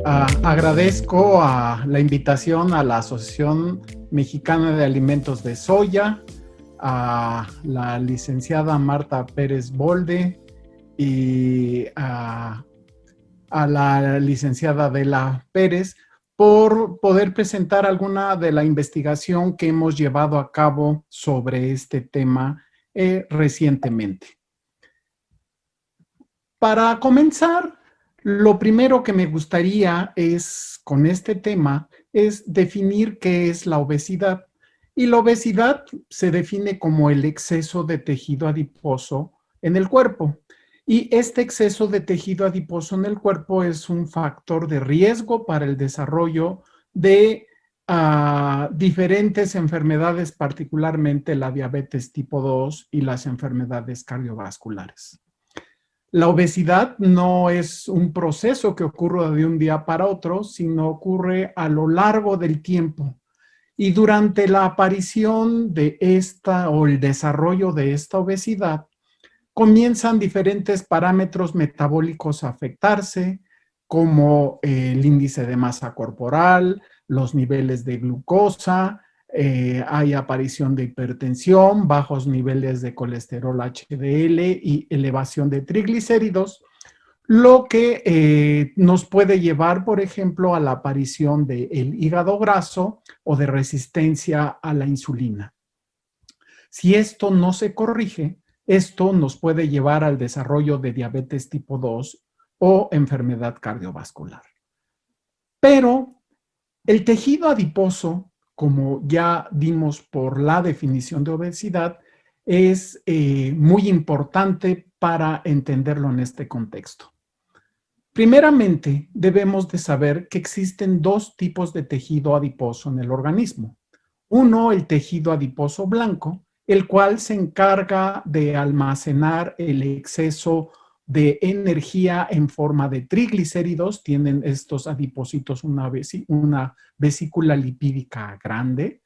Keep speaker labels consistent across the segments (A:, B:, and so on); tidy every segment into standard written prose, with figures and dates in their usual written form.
A: Agradezco a la invitación a la Asociación Mexicana de Alimentos de Soya, a la licenciada Marta Pérez Bolde y a la licenciada Adela Pérez por poder presentar alguna de la investigación que hemos llevado a cabo sobre este tema recientemente. Para comenzar, lo primero que me gustaría con este tema, es definir qué es la obesidad. Y la obesidad se define como el exceso de tejido adiposo en el cuerpo. Y este exceso de tejido adiposo en el cuerpo es un factor de riesgo para el desarrollo de diferentes enfermedades, particularmente la diabetes tipo 2 y las enfermedades cardiovasculares. La obesidad no es un proceso que ocurra de un día para otro, sino ocurre a lo largo del tiempo. Y durante la aparición de esta o el desarrollo de esta obesidad, comienzan diferentes parámetros metabólicos a afectarse, como el índice de masa corporal, los niveles de glucosa, hay aparición de hipertensión, bajos niveles de colesterol HDL y elevación de triglicéridos, lo que nos puede llevar, por ejemplo, a la aparición del hígado graso o de resistencia a la insulina. Si esto no se corrige, esto nos puede llevar al desarrollo de diabetes tipo 2 o enfermedad cardiovascular. Pero el tejido adiposo, como ya dimos por la definición de obesidad, es muy importante para entenderlo en este contexto. Primeramente, debemos de saber que existen dos tipos de tejido adiposo en el organismo. Uno, el tejido adiposo blanco, el cual se encarga de almacenar el exceso de energía en forma de triglicéridos. Tienen estos adipocitos una vesícula lipídica grande.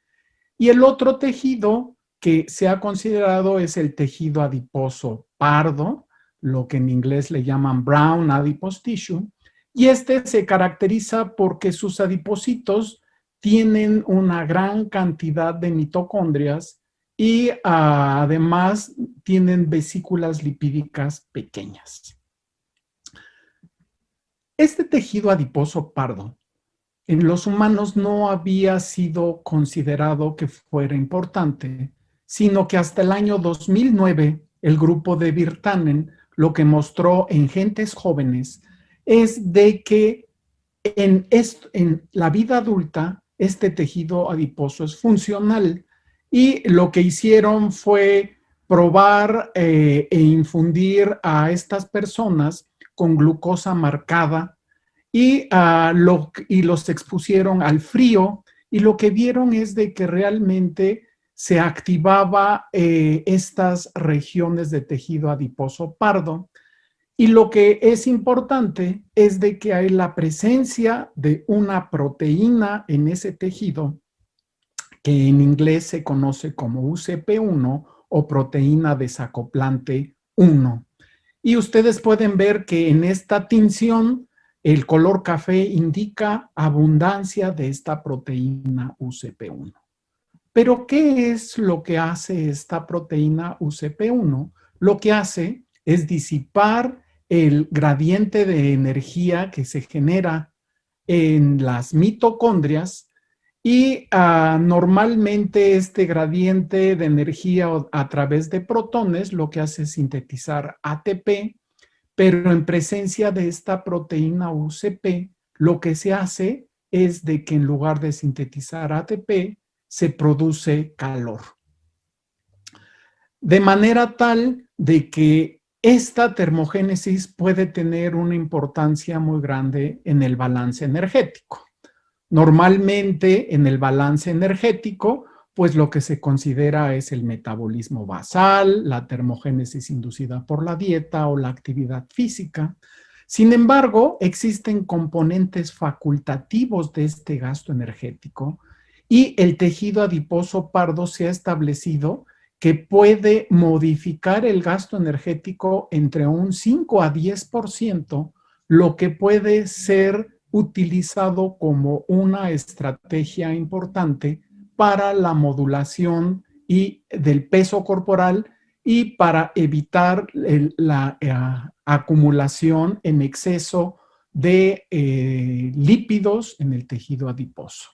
A: Y el otro tejido que se ha considerado es el tejido adiposo pardo, lo que en inglés le llaman brown adipose tissue, y este se caracteriza porque sus adipocitos tienen una gran cantidad de mitocondrias y además tienen vesículas lipídicas pequeñas. Este tejido adiposo pardo en los humanos no había sido considerado que fuera importante, sino que hasta el año 2009 el grupo de Virtanen lo que mostró en gentes jóvenes es de que en la vida adulta este tejido adiposo es funcional, y lo que hicieron fue probar e infundir a estas personas con glucosa marcada y los expusieron al frío, y lo que vieron es de que realmente se activaba estas regiones de tejido adiposo pardo. Y lo que es importante es de que hay la presencia de una proteína en ese tejido que en inglés se conoce como UCP1 o proteína desacoplante 1. Y ustedes pueden ver que en esta tinción el color café indica abundancia de esta proteína UCP1. Pero ¿qué es lo que hace esta proteína UCP1? Lo que hace es disipar el gradiente de energía que se genera en las mitocondrias, y normalmente este gradiente de energía a través de protones lo que hace es sintetizar ATP, pero en presencia de esta proteína UCP, lo que se hace es de que en lugar de sintetizar ATP, se produce calor. De manera tal de que esta termogénesis puede tener una importancia muy grande en el balance energético. Normalmente en el balance energético, pues lo que se considera es el metabolismo basal, la termogénesis inducida por la dieta o la actividad física. Sin embargo, existen componentes facultativos de este gasto energético, y el tejido adiposo pardo se ha establecido que puede modificar el gasto energético entre un 5 a 10%, lo que puede ser utilizado como una estrategia importante para la modulación del peso corporal y para evitar la acumulación en exceso de lípidos en el tejido adiposo.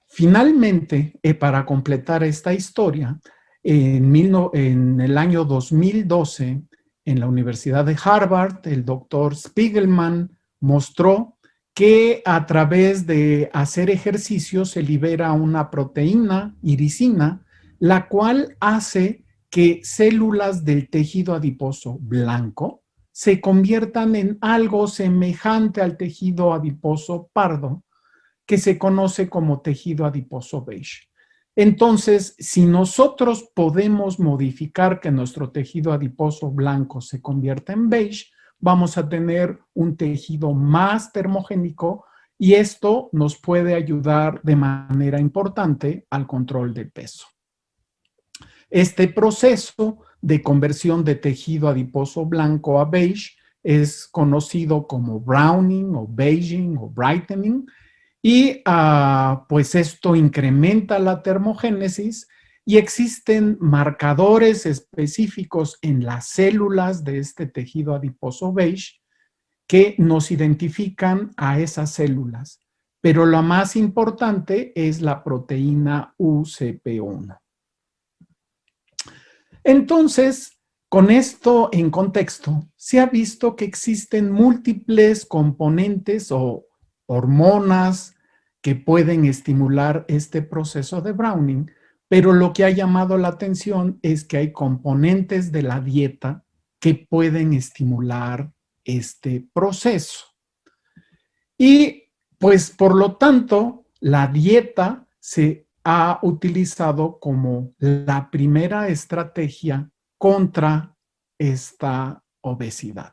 A: Finalmente, para completar esta historia, en el año 2012, en la Universidad de Harvard, el doctor Spiegelman mostró que a través de hacer ejercicio se libera una proteína, iricina, la cual hace que células del tejido adiposo blanco se conviertan en algo semejante al tejido adiposo pardo, que se conoce como tejido adiposo beige. Entonces, si nosotros podemos modificar que nuestro tejido adiposo blanco se convierta en beige, vamos a tener un tejido más termogénico y esto nos puede ayudar de manera importante al control de peso. Este proceso de conversión de tejido adiposo blanco a beige es conocido como browning o beiging o brightening. Y pues esto incrementa la termogénesis y existen marcadores específicos en las células de este tejido adiposo beige que nos identifican a esas células. Pero lo más importante es la proteína UCP1. Entonces, con esto en contexto, se ha visto que existen múltiples componentes o hormonas que pueden estimular este proceso de browning, pero lo que ha llamado la atención es que hay componentes de la dieta que pueden estimular este proceso. Y pues por lo tanto, la dieta se ha utilizado como la primera estrategia contra esta obesidad.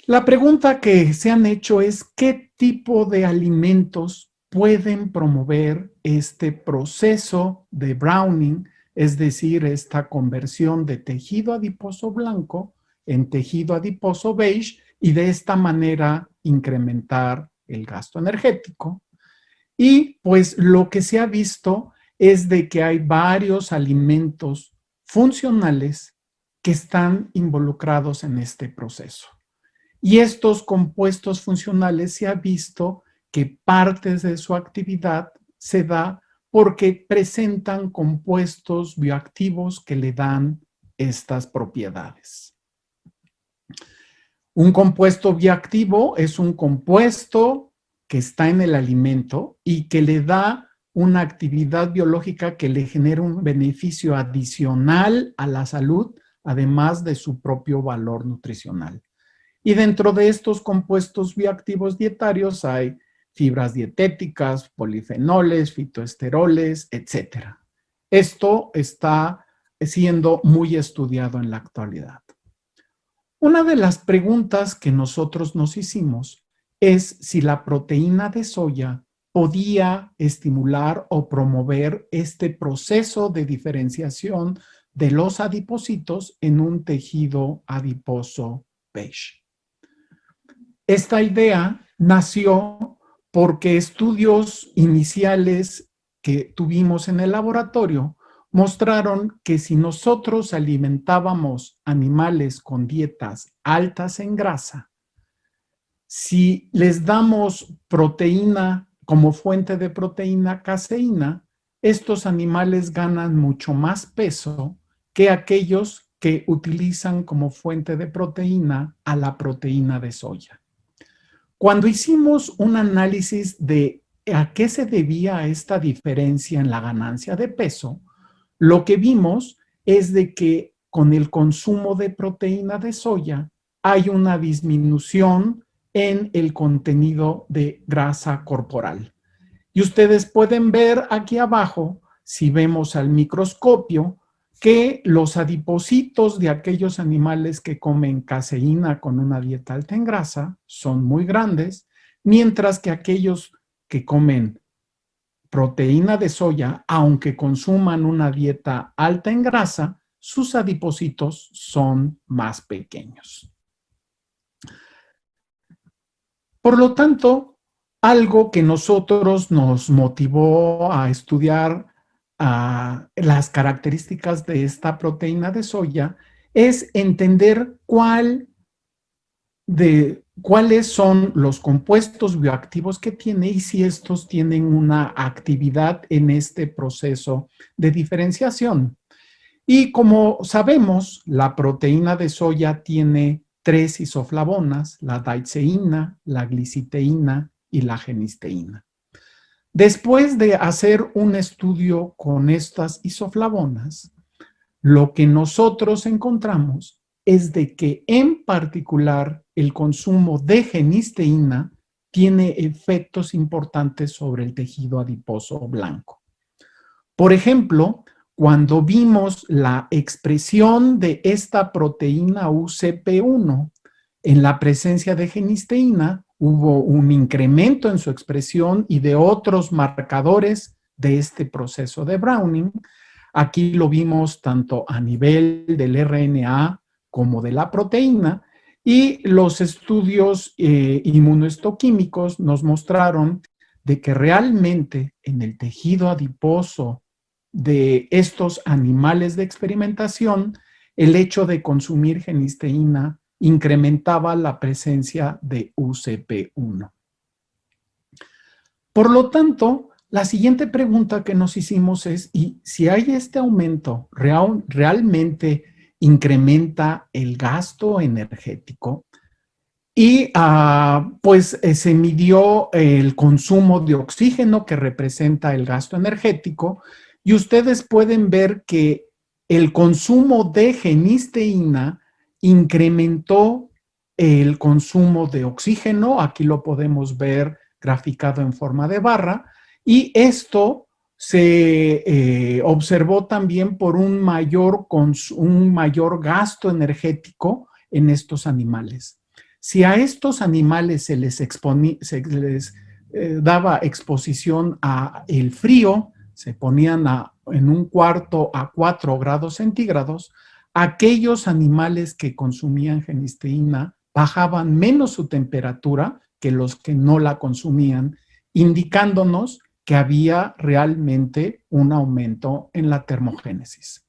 A: La pregunta que se han hecho es ¿qué tipo de alimentos pueden promover este proceso de browning, es decir, esta conversión de tejido adiposo blanco en tejido adiposo beige y de esta manera incrementar el gasto energético? Y pues lo que se ha visto es de que hay varios alimentos funcionales que están involucrados en este proceso. Y estos compuestos funcionales se ha visto que partes de su actividad se da porque presentan compuestos bioactivos que le dan estas propiedades. Un compuesto bioactivo es un compuesto que está en el alimento y que le da una actividad biológica que le genera un beneficio adicional a la salud, además de su propio valor nutricional. Y dentro de estos compuestos bioactivos dietarios hay fibras dietéticas, polifenoles, fitoesteroles, etc. Esto está siendo muy estudiado en la actualidad. Una de las preguntas que nosotros nos hicimos es si la proteína de soya podía estimular o promover este proceso de diferenciación de los adipocitos en un tejido adiposo beige. Esta idea nació porque estudios iniciales que tuvimos en el laboratorio mostraron que si nosotros alimentábamos animales con dietas altas en grasa, si les damos proteína como fuente de proteína caseína, estos animales ganan mucho más peso que aquellos que utilizan como fuente de proteína a la proteína de soya. Cuando hicimos un análisis de a qué se debía esta diferencia en la ganancia de peso, lo que vimos es de que con el consumo de proteína de soya hay una disminución en el contenido de grasa corporal. Y ustedes pueden ver aquí abajo, si vemos al microscopio, que los adipocitos de aquellos animales que comen caseína con una dieta alta en grasa son muy grandes, mientras que aquellos que comen proteína de soya, aunque consuman una dieta alta en grasa, sus adipocitos son más pequeños. Por lo tanto, algo que nosotros nos motivó a estudiar las características de esta proteína de soya es entender cuáles son los compuestos bioactivos que tiene y si estos tienen una actividad en este proceso de diferenciación. Y como sabemos, la proteína de soya tiene 3 isoflavonas, la daidzeína, la gliciteína y la genisteína. Después de hacer un estudio con estas isoflavonas, lo que nosotros encontramos es de que en particular el consumo de genisteína tiene efectos importantes sobre el tejido adiposo blanco. Por ejemplo, cuando vimos la expresión de esta proteína UCP1 en la presencia de genisteína, hubo un incremento en su expresión y de otros marcadores de este proceso de Browning. Aquí lo vimos tanto a nivel del RNA como de la proteína, y los estudios inmunohistoquímicos nos mostraron de que realmente en el tejido adiposo de estos animales de experimentación, el hecho de consumir genisteína incrementaba la presencia de UCP1. Por lo tanto, la siguiente pregunta que nos hicimos es, ¿y si hay este aumento, realmente incrementa el gasto energético? Y pues se midió el consumo de oxígeno que representa el gasto energético, y ustedes pueden ver que el consumo de genisteína incrementó el consumo de oxígeno. Aquí lo podemos ver graficado en forma de barra, y esto se observó también por un mayor gasto energético en estos animales. Si a estos animales se les daba exposición a el frío, se ponían en un cuarto a 4 grados centígrados, aquellos animales que consumían genisteína bajaban menos su temperatura que los que no la consumían, indicándonos que había realmente un aumento en la termogénesis.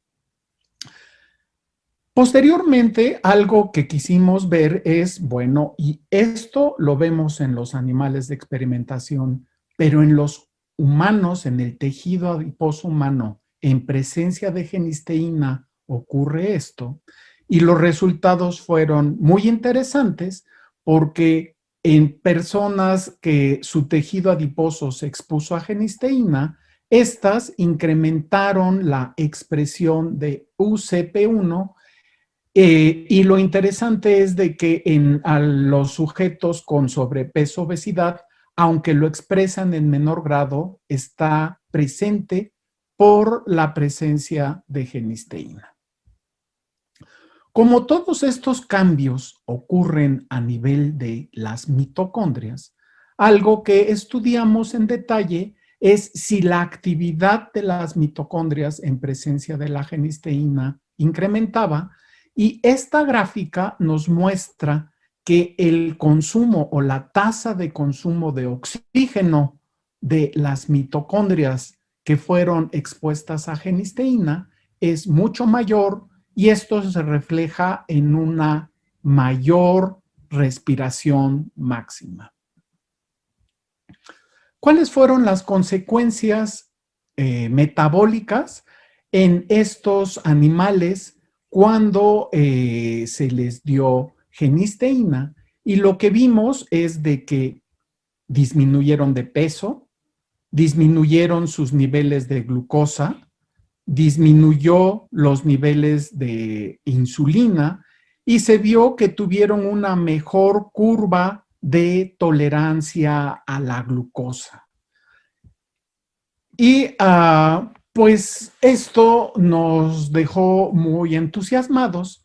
A: Posteriormente, algo que quisimos ver es, bueno, y esto lo vemos en los animales de experimentación, pero en los humanos, en el tejido adiposo humano, en presencia de genisteína, ocurre esto. Y los resultados fueron muy interesantes porque en personas que su tejido adiposo se expuso a genisteína, estas incrementaron la expresión de UCP1. Y lo interesante es de que a los sujetos con sobrepeso, obesidad, aunque lo expresan en menor grado, está presente por la presencia de genisteína. Como todos estos cambios ocurren a nivel de las mitocondrias, algo que estudiamos en detalle es si la actividad de las mitocondrias en presencia de la genisteína incrementaba. Y esta gráfica nos muestra que el consumo o la tasa de consumo de oxígeno de las mitocondrias que fueron expuestas a genisteína es mucho mayor, y esto se refleja en una mayor respiración máxima. ¿Cuáles fueron las consecuencias metabólicas en estos animales cuando se les dio genisteína? Y lo que vimos es de que disminuyeron de peso, disminuyeron sus niveles de glucosa, disminuyó los niveles de insulina, y se vio que tuvieron una mejor curva de tolerancia a la glucosa. Y pues esto nos dejó muy entusiasmados.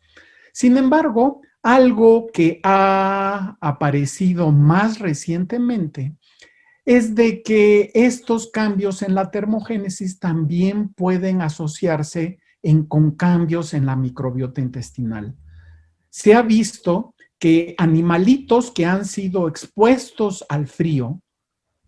A: Sin embargo, algo que ha aparecido más recientemente es de que estos cambios en la termogénesis también pueden asociarse con cambios en la microbiota intestinal. Se ha visto que animalitos que han sido expuestos al frío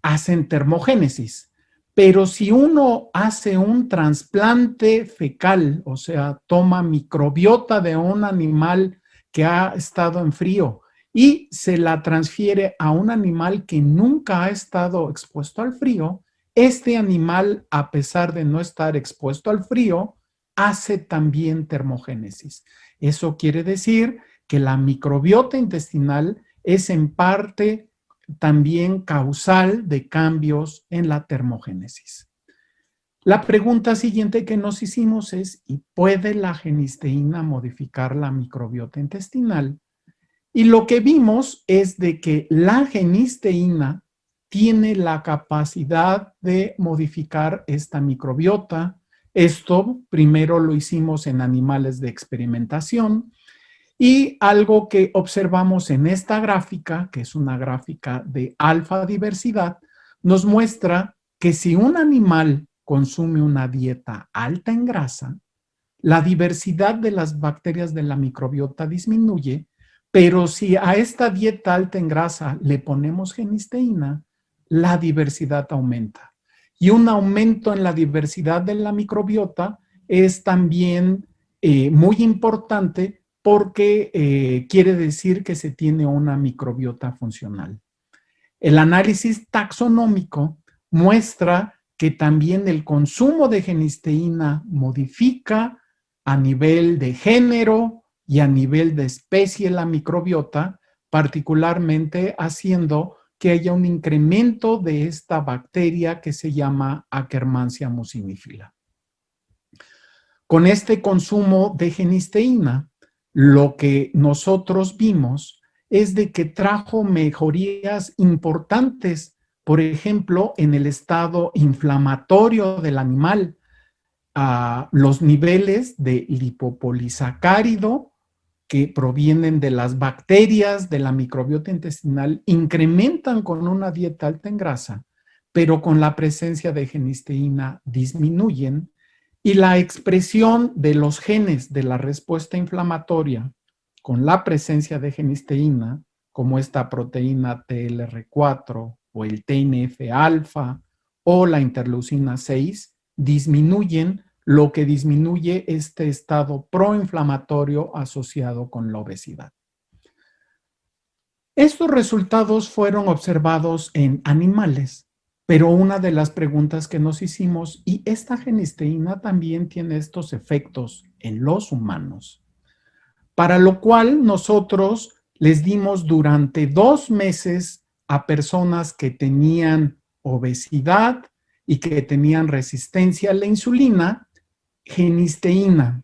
A: hacen termogénesis. Pero si uno hace un trasplante fecal, o sea, toma microbiota de un animal que ha estado en frío y se la transfiere a un animal que nunca ha estado expuesto al frío, este animal, a pesar de no estar expuesto al frío, hace también termogénesis. Eso quiere decir que la microbiota intestinal es en parte también causal de cambios en la termogénesis. La pregunta siguiente que nos hicimos es, ¿y puede la genisteína modificar la microbiota intestinal? Y lo que vimos es de que la genisteína tiene la capacidad de modificar esta microbiota. Esto primero lo hicimos en animales de experimentación. Y algo que observamos en esta gráfica, que es una gráfica de alfa diversidad, nos muestra que si un animal consume una dieta alta en grasa, la diversidad de las bacterias de la microbiota disminuye, pero si a esta dieta alta en grasa le ponemos genisteína, la diversidad aumenta. Y un aumento en la diversidad de la microbiota es también muy importante porque quiere decir que se tiene una microbiota funcional. El análisis taxonómico muestra que también el consumo de genisteína modifica a nivel de género y a nivel de especie la microbiota, particularmente haciendo que haya un incremento de esta bacteria que se llama Akkermansia muciniphila. Con este consumo de genisteína, lo que nosotros vimos es de que trajo mejorías importantes, por ejemplo, en el estado inflamatorio del animal, los niveles de lipopolisacárido que provienen de las bacterias de la microbiota intestinal incrementan con una dieta alta en grasa, pero con la presencia de genisteína disminuyen, y la expresión de los genes de la respuesta inflamatoria con la presencia de genisteína, como esta proteína TLR4 o el TNF-alfa o la interleucina 6, disminuyen, lo que disminuye este estado proinflamatorio asociado con la obesidad. Estos resultados fueron observados en animales, pero una de las preguntas que nos hicimos, ¿y esta genisteína también tiene estos efectos en los humanos? Para lo cual nosotros les dimos durante 2 meses a personas que tenían obesidad y que tenían resistencia a la insulina, genisteína.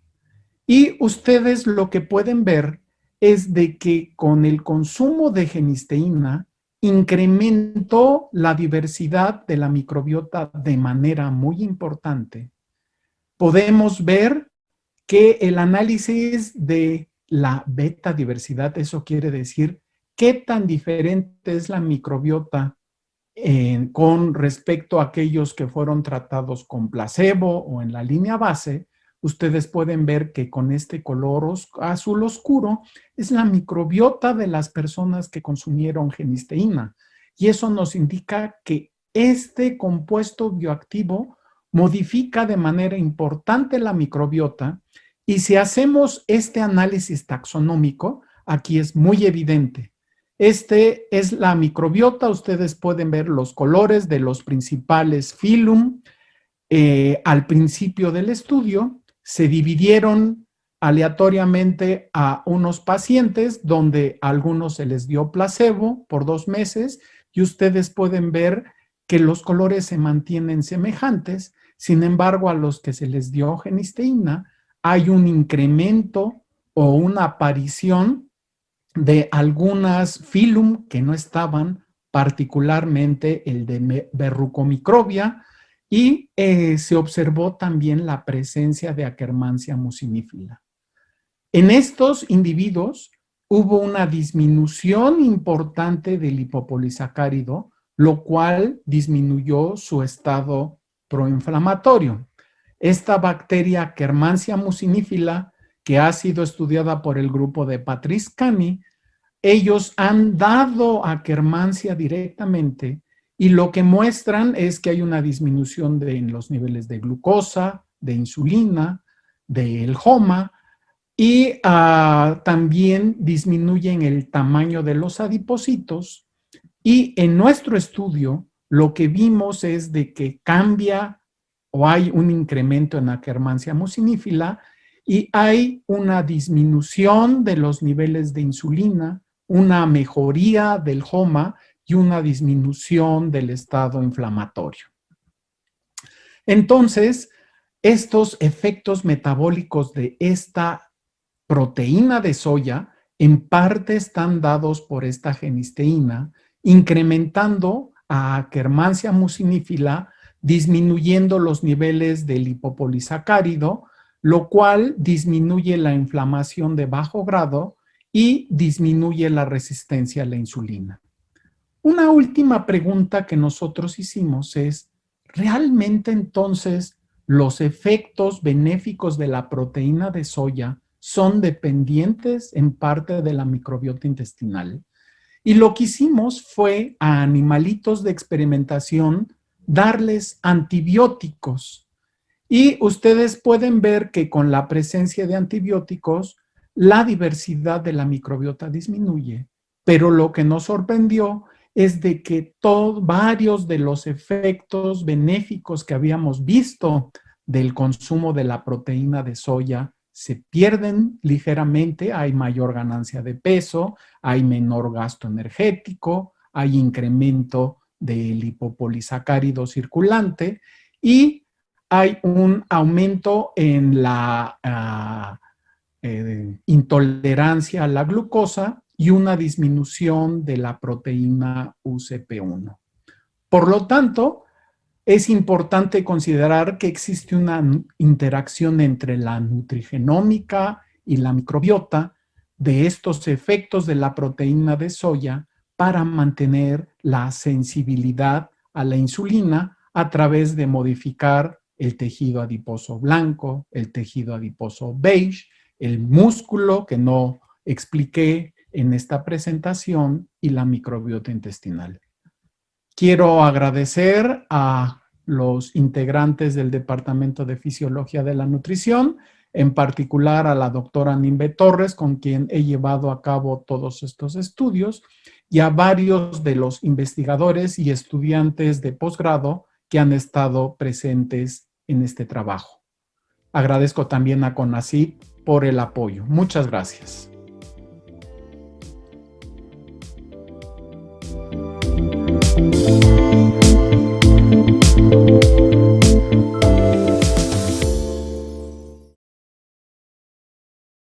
A: Y ustedes lo que pueden ver es de que con el consumo de genisteína incrementó la diversidad de la microbiota de manera muy importante. Podemos ver que el análisis de la beta diversidad, eso quiere decir qué tan diferente es la microbiota con respecto a aquellos que fueron tratados con placebo o en la línea base. Ustedes pueden ver que con este color azul oscuro es la microbiota de las personas que consumieron genisteína. Y eso nos indica que este compuesto bioactivo modifica de manera importante la microbiota. Y si hacemos este análisis taxonómico, aquí es muy evidente. Este es la microbiota. Ustedes pueden ver los colores de los principales filum. Al principio del estudio se dividieron aleatoriamente a unos pacientes donde a algunos se les dio placebo por 2 meses y ustedes pueden ver que los colores se mantienen semejantes. Sin embargo, a los que se les dio genisteína hay un incremento o una aparición de algunas filum que no estaban, particularmente el de verrucomicrobia, y se observó también la presencia de Akkermansia muciniphila. En estos individuos hubo una disminución importante del lipopolisacárido, lo cual disminuyó su estado proinflamatorio. Esta bacteria Akkermansia muciniphila, que ha sido estudiada por el grupo de Patrice Cani, ellos han dado Akkermansia directamente y lo que muestran es que hay una disminución en los niveles de glucosa, de insulina, del HOMA y también disminuyen el tamaño de los adipocitos. Y en nuestro estudio lo que vimos es de que cambia o hay un incremento en Akkermansia mucinífila y hay una disminución de los niveles de insulina, una mejoría del HOMA y una disminución del estado inflamatorio. Entonces, estos efectos metabólicos de esta proteína de soya en parte están dados por esta genisteína, incrementando a Akkermansia mucinífila, disminuyendo los niveles del lipopolisacárido, lo cual disminuye la inflamación de bajo grado y disminuye la resistencia a la insulina. Una última pregunta que nosotros hicimos es, ¿realmente entonces los efectos benéficos de la proteína de soya son dependientes en parte de la microbiota intestinal? Y lo que hicimos fue a animalitos de experimentación darles antibióticos. Y ustedes pueden ver que con la presencia de antibióticos, la diversidad de la microbiota disminuye. Pero lo que nos sorprendió es de que varios de los efectos benéficos que habíamos visto del consumo de la proteína de soya se pierden ligeramente, hay mayor ganancia de peso, hay menor gasto energético, hay incremento del lipopolisacárido circulante y hay un aumento en la intolerancia a la glucosa y una disminución de la proteína UCP1. Por lo tanto, es importante considerar que existe una interacción entre la nutrigenómica y la microbiota de estos efectos de la proteína de soya para mantener la sensibilidad a la insulina a través de modificar el tejido adiposo blanco, el tejido adiposo beige, el músculo que no expliqué en esta presentación y la microbiota intestinal. Quiero agradecer a los integrantes del Departamento de Fisiología de la Nutrición, en particular a la doctora Nimbe Torres, con quien he llevado a cabo todos estos estudios, y a varios de los investigadores y estudiantes de posgrado que han estado presentes en este trabajo. Agradezco también a CONACYT por el apoyo. Muchas gracias.